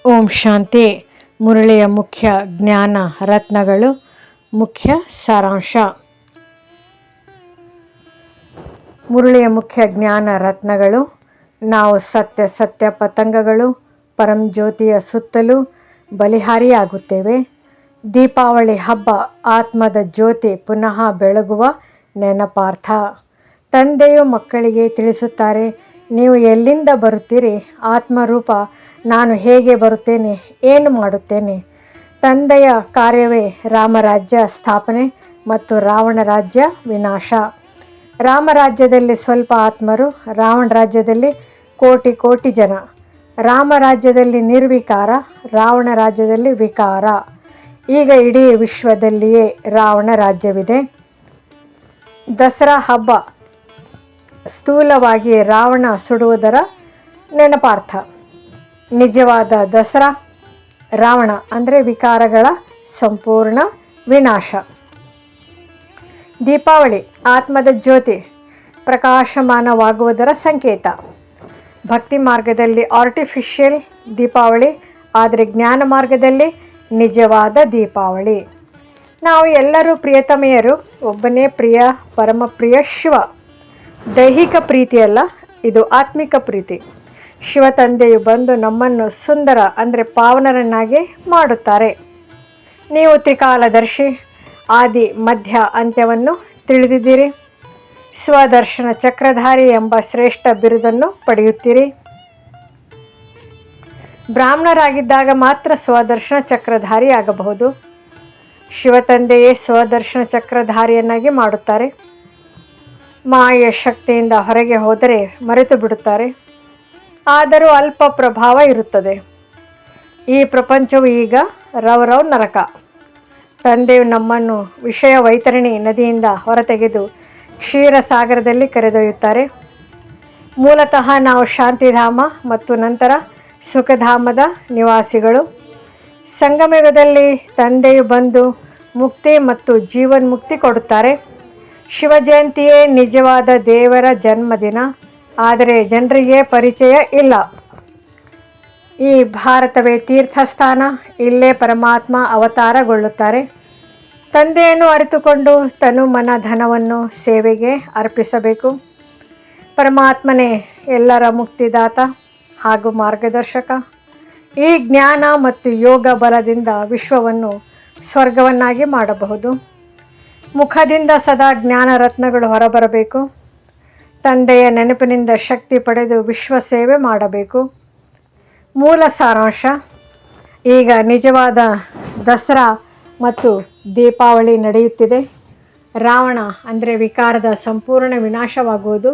ಓಂ ಶಾಂತಿ. ಮುರಳಿಯ ಮುಖ್ಯ ಜ್ಞಾನ ರತ್ನಗಳು. ಮುಖ್ಯ ಸಾರಾಂಶ. ಮುರಳಿಯ ಮುಖ್ಯ ಜ್ಞಾನ ರತ್ನಗಳು. ನಾವು ಸತ್ಯ ಪತಂಗಗಳು ಪರಂಜ್ಯೋತಿಯ ಸುತ್ತಲೂ ಬಲಿಹಾರಿಯಾಗುತ್ತೇವೆ. ದೀಪಾವಳಿ ಹಬ್ಬ ಆತ್ಮದ ಜ್ಯೋತಿ ಪುನಃ ಬೆಳಗುವ ನೆನಪಾರ್ಥ. ತಂದೆಯು ಮಕ್ಕಳಿಗೆ ತಿಳಿಸುತ್ತಾರೆ, ನೀವು ಎಲ್ಲಿಂದ ಬರುತ್ತೀರಿ? ಆತ್ಮರೂಪ ನಾನು ಹೇಗೆ ಬರುತ್ತೇನೆ, ಏನು ಮಾಡುತ್ತೇನೆ? ತಂದೆಯ ಕಾರ್ಯವೇ ರಾಮರಾಜ್ಯ ಸ್ಥಾಪನೆ ಮತ್ತು ರಾವಣ ರಾಜ್ಯ ವಿನಾಶ. ರಾಮರಾಜ್ಯದಲ್ಲಿ ಸ್ವಲ್ಪ ಆತ್ಮರು, ರಾವಣ ರಾಜ್ಯದಲ್ಲಿ ಕೋಟಿ ಕೋಟಿ ಜನ. ರಾಮರಾಜ್ಯದಲ್ಲಿ ನಿರ್ವಿಕಾರ, ರಾವಣ ರಾಜ್ಯದಲ್ಲಿ ವಿಕಾರ. ಈಗ ಇಡೀ ವಿಶ್ವದಲ್ಲಿಯೇ ರಾವಣ ರಾಜ್ಯವಿದೆ. ದಸರಾ ಹಬ್ಬ ಸ್ಥೂಲವಾಗಿ ರಾವಣ ಸುಡುವುದರ ನೆನಪಾರ್ಥ. ನಿಜವಾದ ದಸರಾ ರಾವಣ ಅಂದರೆ ವಿಕಾರಗಳ ಸಂಪೂರ್ಣ ವಿನಾಶ. ದೀಪಾವಳಿ ಆತ್ಮದ ಜ್ಯೋತಿ ಪ್ರಕಾಶಮಾನವಾಗುವುದರ ಸಂಕೇತ. ಭಕ್ತಿ ಮಾರ್ಗದಲ್ಲಿ ಆರ್ಟಿಫಿಷಿಯಲ್ ದೀಪಾವಳಿ, ಆದರೆ ಜ್ಞಾನ ಮಾರ್ಗದಲ್ಲಿ ನಿಜವಾದ ದೀಪಾವಳಿ. ನಾವು ಎಲ್ಲರೂ ಪ್ರಿಯತಮೆಯರು. ಒಬ್ಬನೇ ಪ್ರಿಯ, ಪರಮ ಪ್ರಿಯ ಶಿವ. ದೈಹಿಕ ಪ್ರೀತಿಯಲ್ಲ, ಇದು ಆತ್ಮಿಕ ಪ್ರೀತಿ. ಶಿವ ತಂದೆಯು ಬಂದು ನಮ್ಮನ್ನು ಸುಂದರ ಅಂದರೆ ಪಾವನರನ್ನಾಗಿ ಮಾಡುತ್ತಾರೆ. ನೀವು ತ್ರಿಕಾಲದರ್ಶಿ, ಆದಿ ಮಧ್ಯ ಅಂತ್ಯವನ್ನು ತಿಳಿದಿದ್ದೀರಿ. ಸ್ವದರ್ಶನ ಚಕ್ರಧಾರಿ ಎಂಬ ಶ್ರೇಷ್ಠ ಬಿರುದನ್ನು ಪಡೆಯುತ್ತೀರಿ. ಬ್ರಾಹ್ಮಣರಾಗಿದ್ದಾಗ ಮಾತ್ರ ಸ್ವದರ್ಶನ ಚಕ್ರಧಾರಿ ಆಗಬಹುದು. ಶಿವ ತಂದೆಯೇ ಸ್ವದರ್ಶನ ಚಕ್ರಧಾರಿಯನ್ನಾಗಿ ಮಾಡುತ್ತಾರೆ. ಮಾಯೆಯ ಶಕ್ತಿಯಿಂದ ಹೊರಗೆ ಹೋದರೆ ಮರೆತು ಬಿಡುತ್ತಾರೆ. ಆದರೂ ಅಲ್ಪ ಪ್ರಭಾವ ಇರುತ್ತದೆ. ಈ ಪ್ರಪಂಚವು ಈಗ ರವ್ ನರಕ. ತಂದೆಯು ನಮ್ಮನ್ನು ವಿಷಯ ವೈತರಣಿ ನದಿಯಿಂದ ಹೊರತೆಗೆದು ಕ್ಷೀರಸಾಗರದಲ್ಲಿ ಕರೆದೊಯ್ಯುತ್ತಾರೆ. ಮೂಲತಃ ನಾವು ಶಾಂತಿಧಾಮ ಮತ್ತು ನಂತರ ಸುಖಧಾಮದ ನಿವಾಸಿಗಳು. ಸಂಗಮಯುಗದಲ್ಲಿ ತಂದೆಯು ಬಂದು ಮುಕ್ತಿ ಮತ್ತು ಜೀವನ್ಮುಕ್ತಿ ಕೊಡುತ್ತಾರೆ. ಶಿವ ಜಯಂತಿಯೇ ನಿಜವಾದ ದೇವರ ಜನ್ಮದಿನ, ಆದರೆ ಜನರಿಗೆ ಪರಿಚಯ ಇಲ್ಲ. ಈ ಭಾರತವೇ ತೀರ್ಥಸ್ಥಾನ. ಇಲ್ಲೇ ಪರಮಾತ್ಮ ಅವತಾರಗೊಳ್ಳುತ್ತಾರೆ. ತಂದೆಯನ್ನು ಅರಿತುಕೊಂಡು ತನು ಮನ ಧನವನ್ನು ಸೇವೆಗೆ ಅರ್ಪಿಸಬೇಕು. ಪರಮಾತ್ಮನೇ ಎಲ್ಲರ ಮುಕ್ತಿದಾತ ಹಾಗೂ ಮಾರ್ಗದರ್ಶಕ. ಈ ಜ್ಞಾನ ಮತ್ತು ಯೋಗ ಬಲದಿಂದ ವಿಶ್ವವನ್ನು ಸ್ವರ್ಗವನ್ನಾಗಿ ಮಾಡಬಹುದು. ಮುಖದಿಂದ ಸದಾ ಜ್ಞಾನ ರತ್ನಗಳು ಹೊರಬರಬೇಕು. ತಂದೆಯ ನೆನಪಿನಿಂದ ಶಕ್ತಿ ಪಡೆದು ವಿಶ್ವ ಸೇವೆ ಮಾಡಬೇಕು. ಮೂಲ ಸಾರಾಂಶ. ಈಗ ನಿಜವಾದ ದಸರಾ ಮತ್ತು ದೀಪಾವಳಿ ನಡೆಯುತ್ತಿದೆ. ರಾವಣ ಅಂದರೆ ವಿಕಾರದ ಸಂಪೂರ್ಣ ವಿನಾಶವಾಗುವುದು.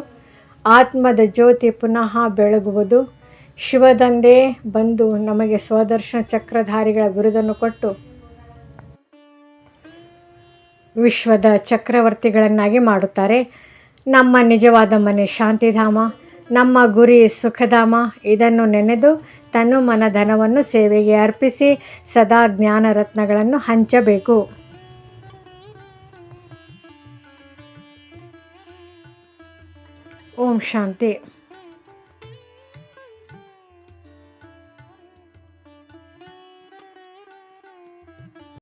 ಆತ್ಮದ ಜ್ಯೋತಿ ಪುನಃ ಬೆಳಗುವುದು. ಶಿವದಂದೇ ಬಂದು ನಮಗೆ ಸ್ವದರ್ಶನ ಚಕ್ರಧಾರಿಗಳ ಬಿರುದನ್ನು ಕೊಟ್ಟು ವಿಶ್ವದ ಚಕ್ರವರ್ತಿಗಳನ್ನಾಗಿ ಮಾಡುತ್ತಾರೆ. ನಮ್ಮ ನಿಜವಾದ ಮನೆ ಶಾಂತಿಧಾಮ, ನಮ್ಮ ಗುರಿ ಸುಖಧಾಮ. ಇದನ್ನು ನೆನೆದು ತನು ಮನ ಧನವನ್ನು ಸೇವೆಗೆ ಅರ್ಪಿಸಿ ಸದಾ ಜ್ಞಾನ ರತ್ನಗಳನ್ನು ಹಂಚಬೇಕು. ಓಂ ಶಾಂತಿ.